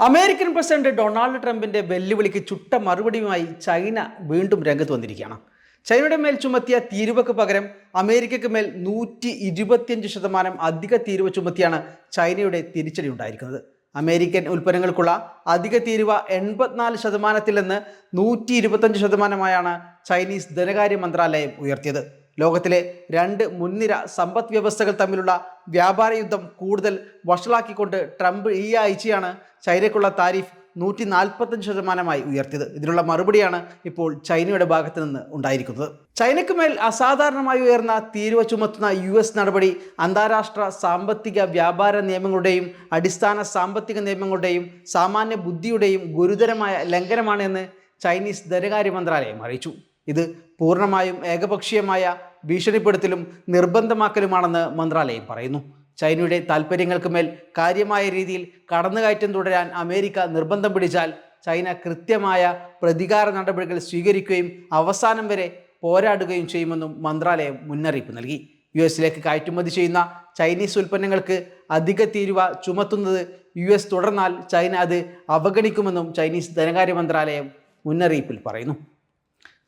American president Donald ട്രംപിന്റെ വെല്ലുവിളിക്ക് ചുട്ട മറുപടിയുമായി ചൈന വീണ്ടും രംഗത്ത് വന്നിരിക്കുകയാണ്. ചൈനയുടെ മേൽ ചുമത്തിയ തീരുവക്ക് പകരം അമേരിക്കയ്ക്ക് മേൽ 125% അധിക തീരുവ ചുമത്തിയാണ് ചൈനയുടെ തിരിച്ചടി ഉണ്ടായിരിക്കുന്നത്. അമേരിക്കൻ ഉൽപ്പന്നങ്ങൾക്കുള്ള അധിക തീരുവ 84%-ൽ നിന്ന് 125%-ആയാണ് ചൈനീസ് ധനകാര്യ മന്ത്രാലയം ഉയർത്തിയത്. ലോകത്തിലെ രണ്ട് മുൻനിര സമ്പദ് വ്യവസ്ഥകൾ തമ്മിലുള്ള വ്യാപാര യുദ്ധം കൂടുതൽ വഷളാക്കിക്കൊണ്ട് ട്രംപ് ഈ ആഴ്ചയാണ് ചൈനയ്ക്കുള്ള താരിഫ് 145%-ആയി ഉയർത്തിയത്. ഇതിനുള്ള മറുപടിയാണ് ഇപ്പോൾ ചൈനയുടെ ഭാഗത്ത് നിന്ന് ഉണ്ടായിരിക്കുന്നത്. ചൈനയ്ക്ക് മേൽ അസാധാരണമായി ഉയർന്ന തീരുവ ചുമത്തുന്ന US നടപടി അന്താരാഷ്ട്ര സാമ്പത്തിക വ്യാപാര നിയമങ്ങളുടെയും അടിസ്ഥാന സാമ്പത്തിക നിയമങ്ങളുടെയും സാമാന്യ ബുദ്ധിയുടെയും ഗുരുതരമായ ലംഘനമാണ് എന്ന് ചൈനീസ് ധനകാര്യ മന്ത്രാലയം അറിയിച്ചു. ഇത് പൂർണ്ണമായും ഏകപക്ഷീയമായ ഭീഷണിപ്പെടുത്തലും നിർബന്ധമാക്കലുമാണെന്ന് മന്ത്രാലയം പറയുന്നു. ചൈനയുടെ താൽപ്പര്യങ്ങൾക്ക് മേൽ കാര്യമായ രീതിയിൽ കടന്നുകയറ്റം തുടരാൻ അമേരിക്ക നിർബന്ധം പിടിച്ചാൽ ചൈന കൃത്യമായ പ്രതികാര നടപടികൾ സ്വീകരിക്കുകയും അവസാനം വരെ പോരാടുകയും ചെയ്യുമെന്നും മന്ത്രാലയം മുന്നറിയിപ്പ് നൽകി. US-ലേക്ക് കയറ്റുമതി ചെയ്യുന്ന ചൈനീസ് ഉൽപ്പന്നങ്ങൾക്ക് അധിക തീരുവ ചുമത്തുന്നത് US തുടർന്നാൽ ചൈന അത് അവഗണിക്കുമെന്നും ചൈനീസ് ധനകാര്യ മന്ത്രാലയം മുന്നറിയിപ്പിൽ പറയുന്നു.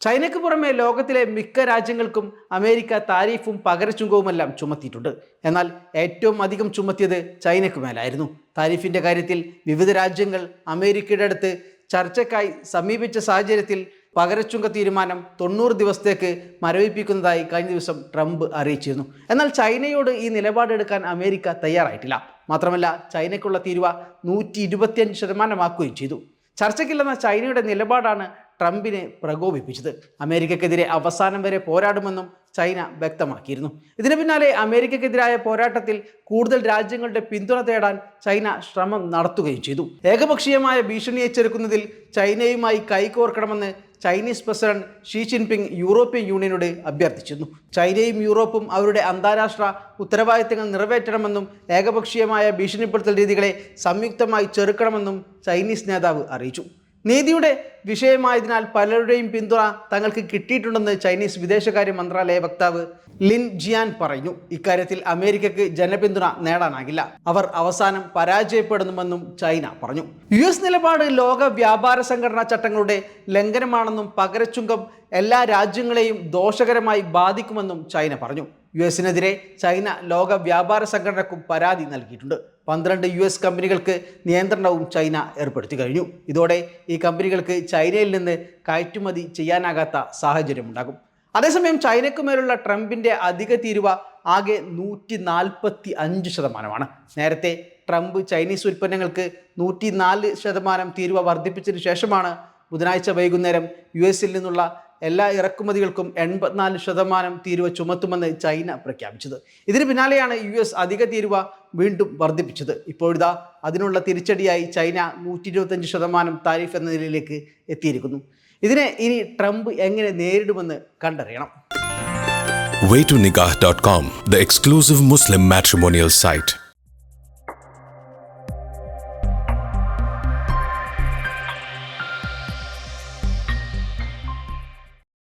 ചൈനയ്ക്ക് പുറമെ ലോകത്തിലെ മിക്ക രാജ്യങ്ങൾക്കും അമേരിക്ക താരിഫും പകരച്ചുങ്കവുമെല്ലാം ചുമത്തിയിട്ടുണ്ട്. എന്നാൽ ഏറ്റവും അധികം ചുമത്തിയത് ചൈനയ്ക്ക് മേലായിരുന്നു. താരിഫിൻ്റെ കാര്യത്തിൽ വിവിധ രാജ്യങ്ങൾ അമേരിക്കയുടെ അടുത്ത് ചർച്ചയ്ക്കായി സമീപിച്ച സാഹചര്യത്തിൽ പകരച്ചുങ്ക തീരുമാനം 90 ദിവസത്തേക്ക് മരവിപ്പിക്കുന്നതായി കഴിഞ്ഞ ദിവസം ട്രംപ് അറിയിച്ചിരുന്നു. എന്നാൽ ചൈനയോട് ഈ നിലപാടെടുക്കാൻ അമേരിക്ക തയ്യാറായിട്ടില്ല. മാത്രമല്ല ചൈനയ്ക്കുള്ള തീരുവ 125%-ആക്കുകയും ചെയ്തു. ചർച്ചയ്ക്കില്ലെന്ന ചൈനയുടെ നിലപാടാണ് ട്രംപിനെ പ്രകോപിപ്പിച്ചത്. അമേരിക്കക്കെതിരെ അവസാനം വരെ പോരാടുമെന്നും ചൈന വ്യക്തമാക്കിയിരുന്നു. ഇതിന് പിന്നാലെ അമേരിക്കക്കെതിരായ പോരാട്ടത്തിൽ കൂടുതൽ രാജ്യങ്ങളുടെ പിന്തുണ തേടാൻ ചൈന ശ്രമം നടത്തുകയും ചെയ്തു. ഏകപക്ഷീയമായ ഭീഷണിയെ ചെറുക്കുന്നതിൽ ചൈനയുമായി കൈകോർക്കണമെന്ന് Chinese president Xi Jinping European യൂണിയനോട് അഭ്യർത്ഥിച്ചിരുന്നു. ചൈനയും യൂറോപ്പും അവരുടെ അന്താരാഷ്ട്ര ഉത്തരവാദിത്തങ്ങൾ നിറവേറ്റണമെന്നും ഏകപക്ഷീയമായ ഭീഷണിപ്പെടുത്തൽ രീതികളെ സംയുക്തമായി ചെറുക്കണമെന്നും ചൈനീസ് നേതാവ് അറിയിച്ചു. നീതിയുടെ വിഷയമായതിനാൽ പലരുടെയും പിന്തുണ തങ്ങൾക്ക് കിട്ടിയിട്ടുണ്ടെന്ന് ചൈനീസ് വിദേശകാര്യ മന്ത്രാലയ വക്താവ് ലിൻ ജിയാൻ പറഞ്ഞു. ഇക്കാര്യത്തിൽ അമേരിക്കയ്ക്ക് ജനപിന്തുണ നേടാനാകില്ല, അവർ അവസാനം പരാജയപ്പെടുന്നുവെന്നും ചൈന പറഞ്ഞു. US നിലപാട് ലോക വ്യാപാര സംഘടനാ ചട്ടങ്ങളുടെ ലംഘനമാണെന്നും പകരച്ചുങ്കം എല്ലാ രാജ്യങ്ങളെയും ദോഷകരമായി ബാധിക്കുമെന്നും ചൈന പറഞ്ഞു. US-നെതിരെ ചൈന ലോക വ്യാപാര സംഘടനയ്ക്കും പരാതി നൽകിയിട്ടുണ്ട്. 12 US കമ്പനികൾക്ക് നിയന്ത്രണവും ചൈന ഏർപ്പെടുത്തി കഴിഞ്ഞു. ഇതോടെ ഈ കമ്പനികൾക്ക് ചൈനയിൽ നിന്ന് കയറ്റുമതി ചെയ്യാനാകാത്ത സാഹചര്യമുണ്ടാകും. അതേസമയം ചൈനയ്ക്ക് മേലുള്ള ട്രംപിൻ്റെ അധിക തീരുവ ആകെ 145%-ആണ്. നേരത്തെ ട്രംപ് ചൈനീസ് ഉൽപ്പന്നങ്ങൾക്ക് 104% തീരുവ വർദ്ധിപ്പിച്ചതിന് ശേഷമാണ് ബുധനാഴ്ച വൈകുന്നേരം US-ൽ നിന്നുള്ള എല്ലാ ഇറക്കുമതികൾക്കും 84% തീരുവ ചുമത്തുമെന്ന് ചൈന പ്രഖ്യാപിച്ചത്. ഇതിന് പിന്നാലെയാണ് US അധിക തീരുവ വീണ്ടും വർദ്ധിപ്പിച്ചത്. ഇപ്പോഴിതാ അതിനുള്ള തിരിച്ചടിയായി ചൈന 125% താരിഫ് എന്ന നിലയിലേക്ക് എത്തിയിരിക്കുന്നു. ഇതിനെ ഇനി ട്രംപ് എങ്ങനെ നേരിടുമെന്ന് കണ്ടറിയണം. Waytonikah.com, the exclusive Muslim matrimonial site.